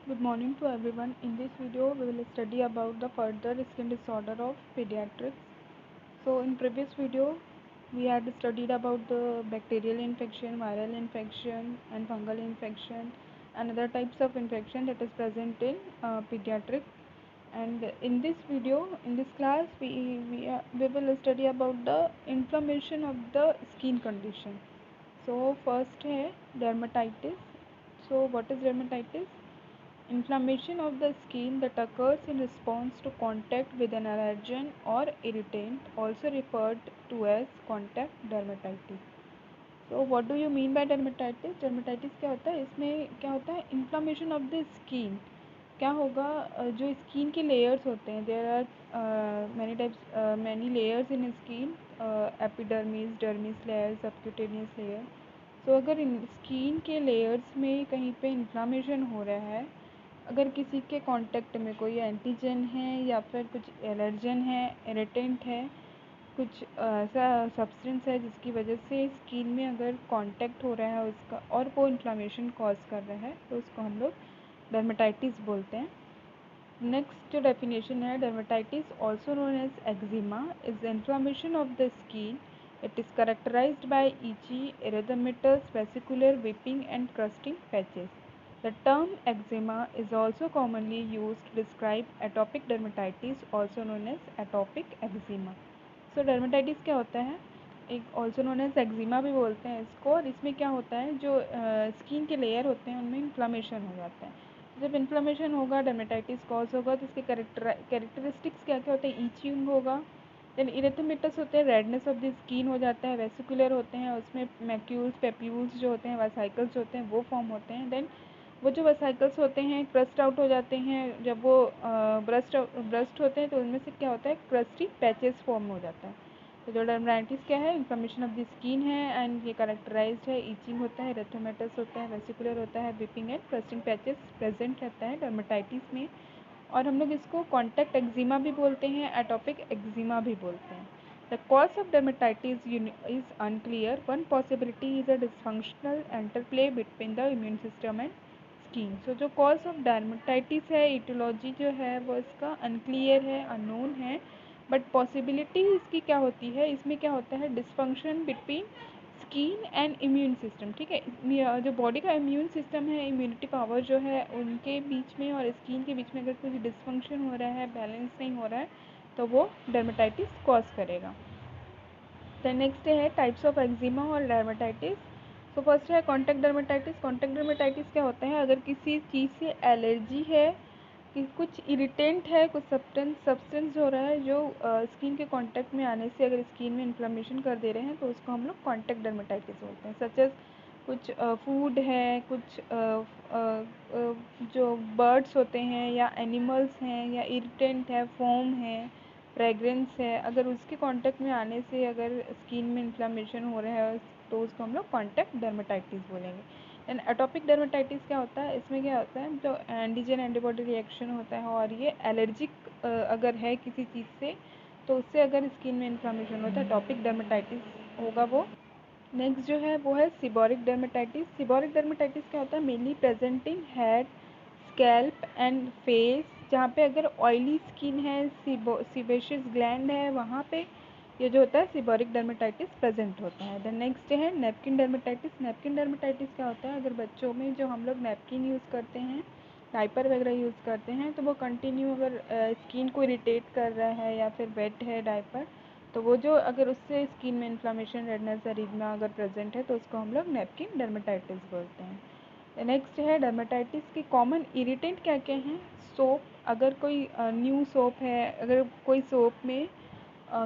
Good morning to everyone. In this video, we will study about the further skin disorder of pediatrics. So, in previous video, we had studied about the bacterial infection, viral infection, and fungal infection, and other types of infection that is present in pediatrics. And in this video, in this class, we will study about the inflammation of the skin condition. So, first है dermatitis. So, what is dermatitis? Inflammation of the skin that occurs in response to contact with an allergen or irritant, also referred to as contact dermatitis. So what do you mean by dermatitis? Dermatitis क्या होता है? इसमें क्या होता है? Inflammation of the skin. क्या होगा? जो स्किन के लेयर्स होते हैं, there are many layers in skin, epidermis, dermis layer, subcutaneous layer. So अगर इन स्किन के लेयर्स में कहीं पे इन्फ्लामेशन हो रहा है, अगर किसी के कांटेक्ट में कोई एंटीजन है या फिर कुछ एलर्जन है, इरिटेंट है, कुछ ऐसा सब्सटेंस है जिसकी वजह से स्किन में अगर कांटेक्ट हो रहा है उसका और वो इन्फ्लामेशन कॉज कर रहा है, तो उसको हम लोग डर्मेटाइटिस बोलते हैं. नेक्स्ट जो डेफिनेशन है, dermatitis also known as eczema is inflammation of the skin. It is characterised by itchy, erythematous, vesicular, weeping and crusting patches. The term eczema is also commonly used to describe atopic dermatitis, also known as atopic eczema. So dermatitis क्या होता है? एक also known as eczema भी बोलते हैं इसको. और इसमें क्या होता है, जो स्किन के लेयर होते हैं उनमें इन्फ्लामेशन हो जाता है. जब इन्फ्लामेशन होगा, डर्मेटाइटिस कॉज होगा, तो इसके कैरेक्टरिस्टिक्स क्या क्या होते हैं? ईचिंग होगा, देन इरेथेमेटस होते हैं, रेडनेस ऑफ द स्किन हो जाता है, वेसिकुलर होते हैं, उसमें मैक्यूल्स, पेप्यूल्स जो होते हैं, वेसाइकल्स होते हैं, वो फॉर्म होते हैं. देन वो जो वेसाइकल्स होते हैं क्रस्ट आउट हो जाते हैं. जब वो ब्रस्ट होते हैं तो उनमें से क्या होता है? क्रस्टी पैचेस फॉर्म हो जाता है. तो जो डर्मेटाइटिस क्या है? इन्फ्लेमेशन ऑफ द स्किन है एंड ये कैरेक्टराइज्ड है, ईचिंग होता है, इरेथेमेटस होता है, वेसिकुलर होता है, weeping and crusting patches present रहता है डर्मेटाइटिस में. और हम लोग इसको कॉन्टैक्ट एक्जिमा भी बोलते हैं, एटोपिक एक्जिमा भी बोलते हैं. The cause of dermatitis is unclear. One possibility is a dysfunctional interplay between the immune system and skin. So जो कॉज ऑफ डर्मेटाइटिस है, इटियोलॉजी जो है वो इसका अनक्लियर है, अननोन है. बट पॉसिबिलिटी इसकी क्या होती है? इसमें क्या होता है? Dysfunction between skin and immune system. ठीक है, जो बॉडी का इम्यून सिस्टम है, इम्यूनिटी पावर जो है, उनके बीच में और स्किन के बीच में अगर कुछ डिसफंक्शन हो रहा है, बैलेंस नहीं हो रहा है, तो वो डर्मेटाइटिस कॉज करेगा. द नेक्स्ट है टाइप्स ऑफ एक्जिमा और डर्मेटाइटिस. तो फर्स्ट है कॉन्टैक्ट डर्मेटाइटिस. कॉन्टैक्ट डर्मेटाइटिस क्या होता है? अगर किसी चीज़ से एलर्जी है, कि कुछ इरिटेंट है, कुछ सब्सटेंस हो रहा है जो स्किन के कांटेक्ट में आने से अगर स्किन में इन्फ्लेमेशन कर दे रहे हैं, तो उसको हम लोग कॉन्टैक्ट डर्मेटाइटिस बोलते हैं. सच एज कुछ फूड है, कुछ जो बर्ड्स होते हैं या एनिमल्स हैं, या इरिटेंट है, फोम है, फ्रेगरेंस है, अगर उसके कांटेक्ट में आने से अगर स्किन में इन्फ्लेमेशन हो रहा है, तो उसको हम लोग कॉन्टैक्ट डर्मेटाइटिस बोलेंगे. एंड एटोपिक डर्मेटाइटिस क्या होता है? इसमें क्या होता है, जो एंटीजन एंटीबॉडी रिएक्शन होता है और ये एलर्जिक अगर है किसी चीज़ से, तो उससे अगर स्किन में इन्फ्लेमेशन होता है, एटोपिक डर्मेटाइटिस होगा वो. नेक्स्ट जो है वो है सीबोरिक डर्मेटाइटिस. सीबोरिक डर्मेटाइटिस क्या होता है? Mainly present in head, scalp and face. जहाँ पे अगर ऑयली स्किन है, सीबेशियस ग्लैंड है, वहाँ पे ये जो होता है सीबोरिक डर्मेटाइटिस प्रेजेंट होता है. देन नेक्स्ट है नैपकिन डर्मेटाइटिस. नैपकिन डर्मेटाइटिस क्या होता है? अगर बच्चों में जो हम लोग नैपकिन यूज़ करते हैं, डाइपर वगैरह यूज़ करते हैं, तो वो कंटिन्यू अगर स्किन को इरिटेट कर रहा है या फिर वेट है डाइपर, तो वो जो अगर उससे स्किन में इन्फ्लेमेशन, रेडनेस, एरिथमा अगर प्रेजेंट है, तो उसको हम लोग नैपकिन डर्मेटाइटिस बोलते हैं. नेक्स्ट है डर्मेटाइटिस की कॉमन इरिटेंट क्या क्या हैं? सोप. अगर कोई न्यू सोप है, अगर कोई सोप में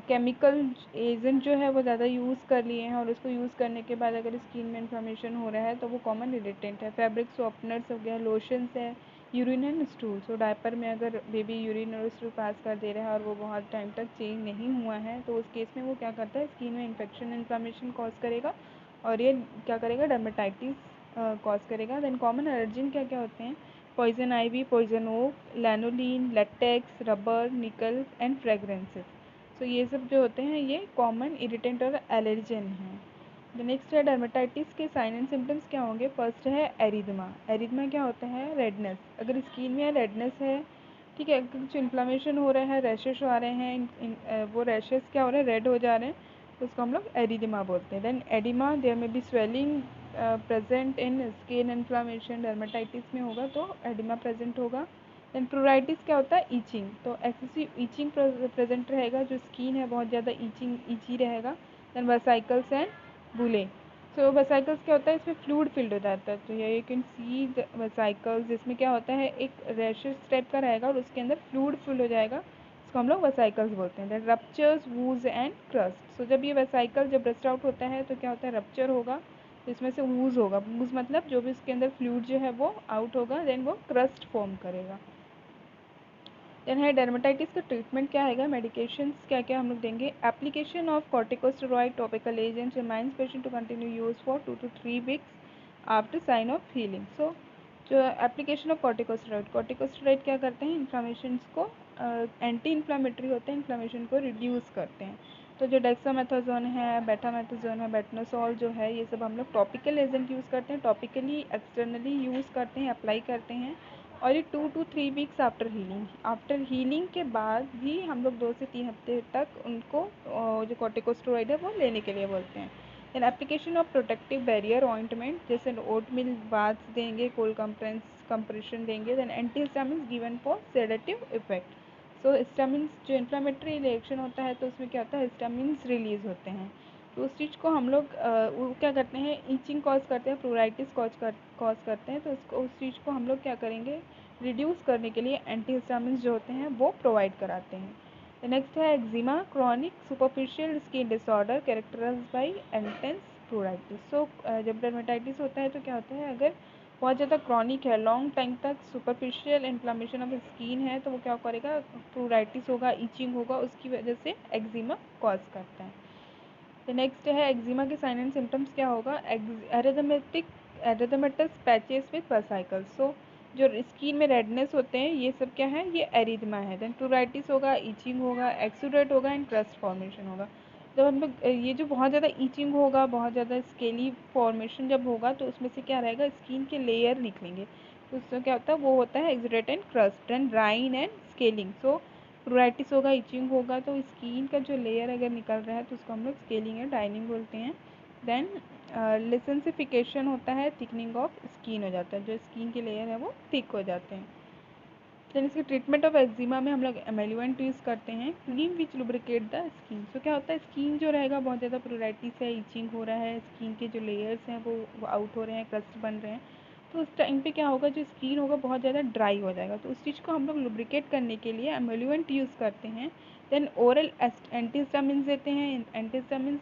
केमिकल एजेंट जो है वो ज़्यादा यूज़ कर लिए हैं और उसको यूज़ करने के बाद अगर स्किन में इन्फ्लेमेशन हो रहा है, तो वो कॉमन इरिटेंट है. फैब्रिक सॉफ्टनर्स हो गया, लोशंस है, urine and stool. So diaper में अगर बेबी यूरिन और स्टूल पास कर दे रहा है और वो बहुत टाइम तक चेंज नहीं हुआ है, तो उस केस में वो क्या करता है? स्किन में इन्फेक्शन, इन्फ्लेमेशन कॉज करेगा और ये क्या करेगा? डर्मेटाइटिस कॉज करेगा. देन कॉमन एलर्जिन क्या क्या होते हैं? Poison ivy, poison oak, lanolin, latex, rubber, nickel and fragrances. So ये सब जो होते हैं ये कॉमन इरिटेंट और एलर्जन हैं. द नेक्स्ट है डर्मेटाइटिस के साइन एंड सिम्टम्स क्या होंगे। फर्स्ट है एरिथमा। एरिथमा क्या होता है, रेडनेस। अगर स्किन में रेडनेस है, ठीक है, कुछ इन्फ्लामेशन हो रहा है, रैशेस आ रहे हैं, वो रैशेस क्या हो रहे हैं, रेड हो जा रहे हैं, तो उसको हम लोग एरिथमा बोलते हैं। Then oedema, there may be swelling present in skin, inflammation dermatitis में होगा तो एडिमा प्रेजेंट होगा। देन प्रूराइटिस क्या होता है, ईचिंग। तो एक्सेसिव ईचिंग प्रेजेंट रहेगा, जो स्किन है बहुत ज़्यादा ईची रहेगा। देन वेसाइकल्स एंड बुले। सो वेसाइकल्स क्या होता है, इसमें फ्लूइड फिल्ड हो जाता है, तो you can see the vesicles, जिसमें क्या होता है एक रैशेस टाइप का रहेगा और उसके अंदर फ्लूइड फिल हो जाएगा, इसको हम लोग वेसाइकल्स बोलते हैं। Then ruptures, ooze and crust. So जब ये वेसाइकल जब ब्रस्ट आउट होता है तो क्या होता है, रप्चर होगा, तो इसमें से वूज होगा। वूज मतलब जो भी उसके अंदर फ्लूइड जो है वो आउट होगा, देन वो क्रस्ट फॉर्म करेगा। देन है डर्मेटाइटिस का ट्रीटमेंट क्या है, मेडिकेशंस क्या क्या हम लोग देंगे। Application of corticosteroid topical agents reminds patient to continue use for 2 to 3 weeks after sign of healing. So जो एप्लीकेशन ऑफ कॉर्टिकोस्टेरॉइड क्या करते हैं, इन्फ्लामेशन को एंटी इन्फ्लामेटरी होते हैं, इन्फ्लामेशन को रिड्यूस करते हैं। तो जो डेक्सामेथासोन है, बेटामेथासोन है, बेटनोसॉल जो है, ये सब हम लोग टॉपिकल एजेंट यूज़ करते हैं, टॉपिकली एक्सटर्नली यूज़ करते हैं, अप्लाई करते हैं। और ये 2 to 3 वीक्स आफ्टर हीलिंग के बाद भी हम लोग 2 से 3 हफ्ते तक उनको जो कॉर्टिकोस्टेरॉइड है वो लेने के लिए बोलते हैं। In application of protective barrier ointment, जैसे ओट मिल बाथ देंगे, कोल्ड कंप्रेशन देंगे। Then anti histamines given for sedative effect. So histamines जो इन्फ्लामेटरी रिएक्शन होता है तो उसमें क्या होता है, हिस्टामिन्स रिलीज होते हैं, तो उस चीज़ को हम लोग वो क्या करते हैं, ईचिंग कॉज करते हैं, प्रोराइटिस कॉज करते हैं, तो उसको उस चीज़ को हम लोग क्या करेंगे, रिड्यूस करने के लिए एंटी हिस्टामिन्स जो होते हैं वो प्रोवाइड कराते हैं। नेक्स्ट है eczema, chronic superficial skin disorder characterised by intense pruritus. So जब डर्मेटाइटिस होता है तो क्या होता है, अगर बहुत ज़्यादा क्रॉनिक है, लॉन्ग टाइम तक सुपरफिशियल इन्फ्लामेशन ऑफ स्किन है, तो वो क्या करेगा, प्रोराइटिस होगा, ईचिंग होगा, उसकी वजह से एक्जिमा कॉज करता है। तो नेक्स्ट है एक्जिमा के साइन एंड सिम्टम्स क्या होगा, एरिथमेटस पैचेस विद वेसाइकल्स। सो जो स्किन में रेडनेस होते हैं ये सब क्या है, ये एरिथमा है। देन प्रूराइटिस होगा, ईचिंग होगा, एक्सुडेट होगा एंड क्रस्ट फॉर्मेशन होगा। जब हम लोग ये जो बहुत ज़्यादा ईचिंग होगा, बहुत ज़्यादा स्केली फॉर्मेशन जब होगा तो उसमें से क्या रहेगा, स्किन के लेयर निकलेंगे, तो उसमें क्या होता है, वो होता है exudate and crust and rind and scaling. So pruritus होगा, इचिंग होगा, तो स्किन का जो लेयर अगर निकल रहा है तो उसको हम लोग स्केलिंग या डाइनिंग बोलते हैं। देन लिसेंसिफिकेशन होता है, थिकनिंग ऑफ स्किन हो जाता है, जो स्किन के लेयर है वो थिक हो जाते हैं। देन इसके ट्रीटमेंट ऑफ एक्जिमा में हम लोग एमेलुएंट यूज़ करते हैं, cream which lubricate the skin. So क्या होता है, स्किन जो रहेगा बहुत ज़्यादा प्रोराइटिस है, इचिंग हो रहा है, स्किन के जो लेयर्स हैं वो आउट हो रहे हैं, क्रस्ट बन रहे हैं, तो उस टाइम पे क्या होगा, जो स्किन होगा बहुत ज़्यादा ड्राई हो जाएगा, तो उस चीज़ को हम लोग लुब्रिकेट करने के लिए एमेलुएंट यूज़ करते हैं। देन ओरल एंटीहिस्टामिन्स देते हैं। एंटीहिस्टामिन्स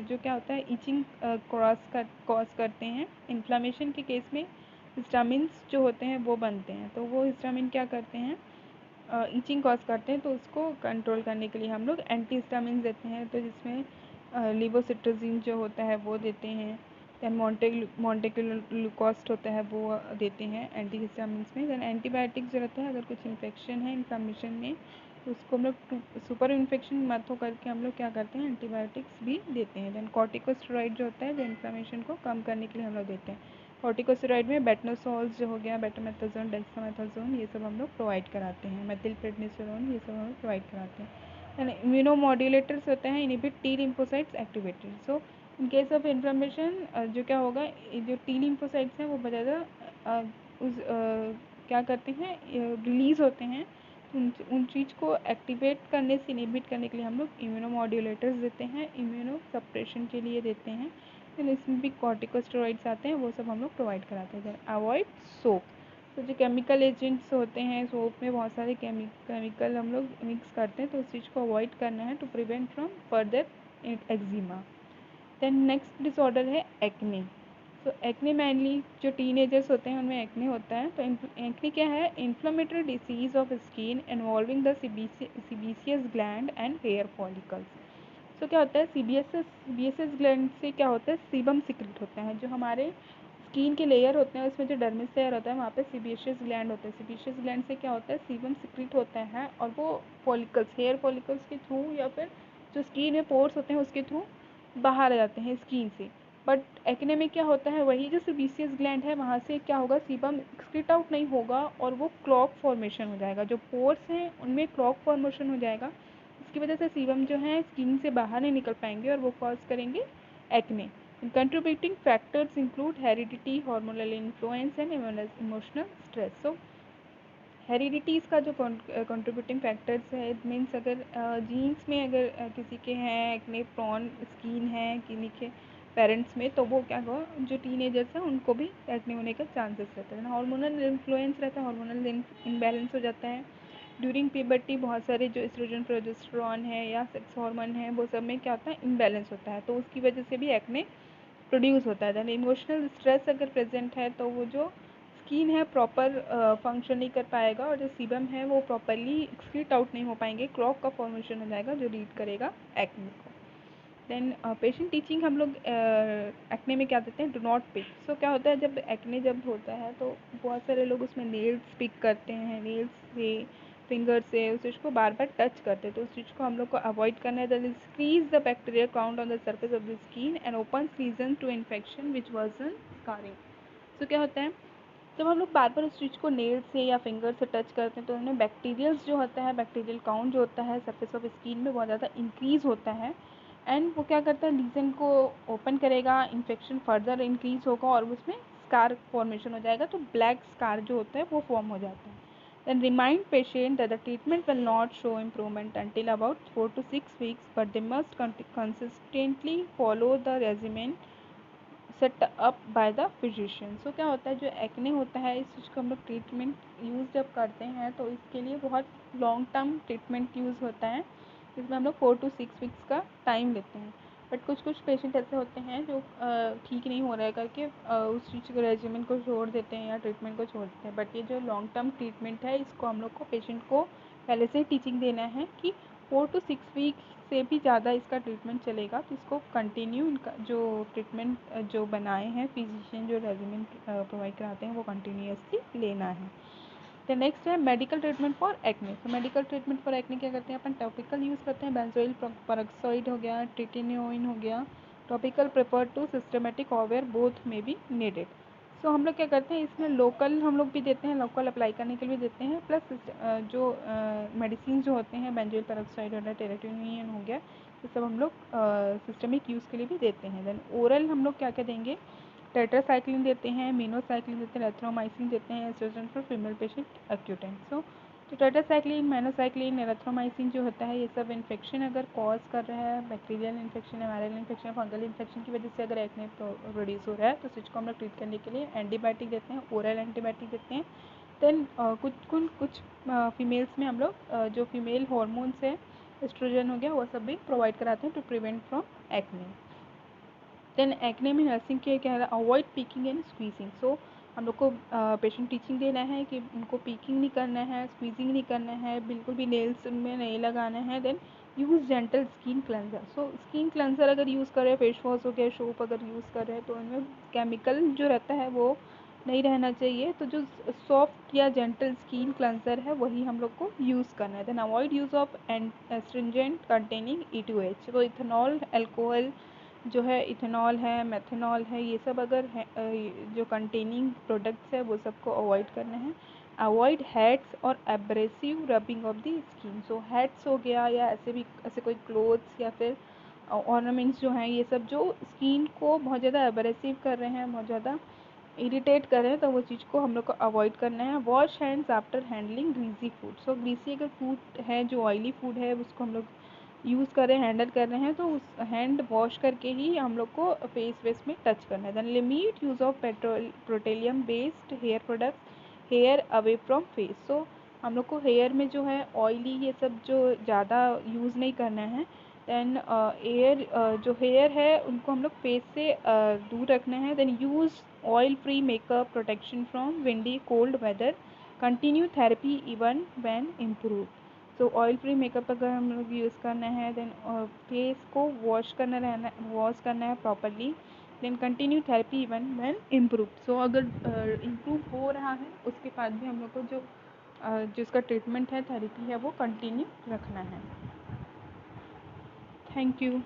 जो क्या होता है, इचिंग कॉज करते हैं। इन्फ्लामेशन के केस में हिस्टामिन्स जो होते हैं वो बनते हैं, तो वो हिस्टामिन क्या करते हैं, ईचिंग कॉज करते हैं, तो उसको कंट्रोल करने के लिए हम लोग एंटी हिस्टामिन्स देते हैं, तो जिसमें लिवोसिट्राजिन जो होता है वो देते हैं। देन मॉन्टेक्यूलकोस्ट होता है वो देते हैं एंटी हिस्टामिन्स में। देन एंटीबायोटिक्स जो रहता है, अगर कुछ इन्फेक्शन है इन्फ्लामेशन में तो उसको हम लोग सुपर इन्फेक्शन मत हो करके हम लोग क्या करते हैं, एंटीबायोटिक्स भी देते हैं। देन कॉर्टिकोस्टेरॉइड जो होता है, जो इन्फ्लामेशन को कम करने के लिए हम लोग देते हैं। कॉर्टिकोस्टेरॉइड में बेटनोसॉल्स जो हो गया, बेटामेथासोन, डेक्सामेथासोन, ये सब हम लोग प्रोवाइड कराते हैं। मेथिलप्रेडनिसोलोन, ये सब हम लोग प्रोवाइड कराते हैं। एंड इम्यूनोमॉड्यूलेटर्स होते हैं, inhibit T lymphocytes activated. So in case of inflammation जो क्या होगा, जो टी लिम्फोसाइट्स हैं वो बहुत ज़्यादा क्या करते हैं, रिलीज़ होते हैं, उन चीज़ को एक्टिवेट करने से, इनहिबिट करने के लिए हम लोग इम्यूनोमॉड्यूलेटर्स देते हैं, इम्यूनो सप्रेशन के लिए देते हैं। फिर इसमें भी कॉर्टिकोस्टेरॉइड्स आते हैं, वो सब हम लोग प्रोवाइड कराते हैं। Avoid soap. तो जो केमिकल एजेंट्स होते हैं, सोप में बहुत सारे केमिकल हम लोग मिक्स करते हैं, तो उस चीज़ को अवॉइड करना है to prevent from further eczema. Then next disorder है एक्ने। तो एक्ने मेनली जो टीनेजर्स होते हैं उनमें एक्ने होता है। तो एक्ने क्या है, inflammatory disease of skin involving the sebaceous gland and hair follicles. तो क्या होता है, सीबीएसएस ग्लैंड से क्या होता है, सीबम सिक्रेट होता है, जो हमारे स्किन के लेयर होते हैं उसमें जो डर्मिस लेयर होता है वहाँ पे सीबेशियस ग्लैंड होता है। सीबेशियस ग्लैंड से क्या होता है, सीबम सिक्रेट होता है, और वो फॉलिकल्स, हेयर फॉलिकल्स के थ्रू या फिर जो स्किन में पोर्स होते हैं उसके थ्रू बाहर आ जाते हैं स्किन से। बट एक्ने में क्या होता है, वही जो सीबेसियस ग्लैंड है वहाँ से क्या होगा, सीबम एक्सक्रीट आउट नहीं होगा और वो क्लॉक फॉर्मेशन हो जाएगा, जो पोर्स हैं उनमें क्लॉक फॉर्मेशन हो जाएगा, इसकी वजह से सीबम जो है स्किन से बाहर नहीं निकल पाएंगे और वो कॉज करेंगे acne. Contributing factors include heredity, hormonal influence and emotional stress. So heredities का जो कंट्रीब्यूटिंग फैक्टर्स है, इट मीन्स अगर जीन्स में अगर किसी के हैं एक्ने प्रोन स्किन है किन्हीं के पेरेंट्स में, तो वो क्या होगा, जो टीनेजर्स हैं उनको भी एक्ने होने का चांसेस रहता है। हार्मोनल इन्फ्लुएंस रहता है, हार्मोनल इम्बैलेंस हो जाता है ड्यूरिंग प्यूबर्टी। बहुत सारे जो एस्ट्रोजन प्रोजेस्टेरॉन है या सेक्स हार्मोन है वो सब में क्या होता है, इम्बैलेंस होता है, तो उसकी वजह से भी एक्ने प्रोड्यूस होता है। दैन इमोशनल स्ट्रेस अगर प्रेजेंट है तो वो जो स्किन है प्रॉपर फंक्शन नहीं कर पाएगा और जो सीबम है वो प्रॉपरली एक्सक्रीट आउट नहीं हो पाएंगे, क्लॉक का फॉर्मेशन हो जाएगा जो लीड करेगा एक्ने को। देन पेशेंट टीचिंग हम लोग एक्ने में क्या देते हैं, डू नॉट पिक। सो क्या होता है, जब एक्ने जब होता है तो बहुत सारे लोग उसमें नेल्स पिक करते हैं, नेल्स से फिंगर से उस चीज़ को बार बार टच करते हैं, तो उस चीज़ को हम लोग को अवॉइड करना है। That increase the bacterial count on the surface of the skin and open region to infection which worsen scarring. So क्या होता है, जब हम लोग बार बार उस चीज़ को नेल से या फिंगर से टच करते हैं तो उनमें बैक्टीरियल्स जो होता है, बैक्टीरियल काउंट जो होता है सर्फेस ऑफ स्किन में बहुत ज़्यादा इंक्रीज़ होता है एंड वो क्या करता है, लीजन को ओपन करेगा, इन्फेक्शन फर्दर इंक्रीज होगा और उसमें स्कार फॉर्मेशन हो जाएगा, तो ब्लैक स्कार जो होता है वो फॉर्म हो जाता है। Then remind patient that the treatment will not show improvement until about 4 to 6 weeks, but they must consistently follow the regimen set up by the physician. So क्या होता है, जो एक्ने होता है इस चीज़ को हम लोग ट्रीटमेंट यूज़ जब करते हैं तो इसके लिए बहुत लॉन्ग टर्म ट्रीटमेंट यूज़ होता है, इसमें हम लोग 4 to 6 वीक्स का टाइम लेते हैं। बट कुछ कुछ पेशेंट ऐसे होते हैं जो ठीक नहीं हो रहा है करके उस चीज़ को रेजिमेंट को छोड़ देते हैं या ट्रीटमेंट को छोड़ देते हैं। बट ये जो लॉन्ग टर्म ट्रीटमेंट है इसको हम लोग को पेशेंट को पहले से ही टीचिंग देना है कि 4 to 6 वीक से भी ज़्यादा इसका ट्रीटमेंट चलेगा, तो इसको कंटिन्यू इनका जो ट्रीटमेंट जो बनाए हैं फिजिशियन जो रेजिमेंट प्रोवाइड कराते हैं वो कंटिन्यूसली लेना है। तो नेक्स्ट है मेडिकल ट्रीटमेंट फॉर एक्ने। तो मेडिकल ट्रीटमेंट फॉर एक्ने क्या करते हैं, अपन टॉपिकल यूज़ करते हैं, बेंजोइल पेरोक्साइड हो गया, ट्रिटिनोइन हो गया, topical prefer to systematic aware both में बी नीडेड। सो हम लोग क्या करते हैं, इसमें लोकल हम लोग भी देते हैं, लोकल अप्लाई करने के लिए देते हैं, प्लस जो मेडिसिन जो होते हैं बेंजोइल पेरोक्साइड हो गया, टेरेटिनोइन हो गया, ये सब हम लोग सिस्टमिक यूज़ के लिए भी देते हैं। देन ओरल हम लोग क्या क्या देंगे, टेट्रासाइक्लिन देते हैं, मिनोसाइक्लिन देते हैं, एरिथ्रोमाइसिन देते हैं, एस्ट्रोजन फॉर फीमेल पेशेंट एक्यूटेंट। सो तो टेट्रासाइक्लिन, मिनोसाइक्लिन, एरिथ्रोमाइसिन जो होता है ये सब इन्फेक्शन अगर कॉज कर रहा है, bacterial infection, viral infection, fungal infection की वजह से अगर एक्ने प्रोड्यूस हो रहा है तो इस को हम लोग ट्रीट करने के लिए एंटीबायोटिक देते हैं, ओरल एंटीबायोटिक देते हैं। देन कुछ फीमेल्स में हम लोग जो फीमेल हॉर्मोन्स है, एस्ट्रोजन हो गया, वो सब भी प्रोवाइड कराते हैं to prevent from acne. Then acne में नर्सिंग केयर क्या है, avoid picking and squeezing. So हम लोग को पेशेंट टीचिंग देना है कि उनको पीकिंग नहीं करना है, स्क्वीजिंग नहीं करना है, बिल्कुल भी नेल्स में नहीं लगाना है। Then use gentle skin cleanser. So skin cleanser अगर यूज़ कर रहे हैं, फेस वॉश हो गया, सोप अगर यूज़ कर रहे हैं तो इनमें केमिकल जो रहता है वो नहीं रहना चाहिए, तो जो सॉफ्ट या जेंटल स्किन क्लेंजर है वही हम लोग को यूज़ करना है। Then avoid use of astringent containing E2H। तो इथेनॉल, अल्कोहल जो है, इथेनॉल है, मेथनॉल है, ये सब अगर है जो कंटेनिंग प्रोडक्ट्स है वो सबको अवॉइड करना है। अवॉइड हैट्स और abrasive rubbing of the skin. So hats हो गया या ऐसे कोई क्लोथ्स या फिर ऑर्नामेंट्स जो हैं, ये सब जो स्किन को बहुत ज़्यादा एब्रेसिव कर रहे हैं, बहुत ज़्यादा इरिटेट कर रहे हैं, तो वो चीज़ को हम लोग को अवॉइड करना है। Wash hands after handling greasy food. So greasy अगर फूड है, जो ऑयली फूड है, उसको हम लोग यूज़ कर रहे हैं, हैंडल कर रहे हैं, तो उस हैंड वॉश करके ही हम लोग को फेस वेस में टच करना है। Then limit use of petroleum based hair products hair away from face. So हम लोग को हेयर में जो है ऑयली ये सब जो ज़्यादा यूज़ नहीं करना है। देन जो हेयर है उनको हम लोग फेस से दूर रखना है। Then use oil free makeup protection from windy cold weather, continue therapy even when improve. So oil free makeup अगर हम लोग यूज़ करना है, देन फेस को वॉश करना है properly. Then continue therapy even when improve. So अगर improve हो रहा है उसके बाद भी हम लोग को जो इसका ट्रीटमेंट है, थेरेपी है, वो कंटिन्यू रखना है। Thank you.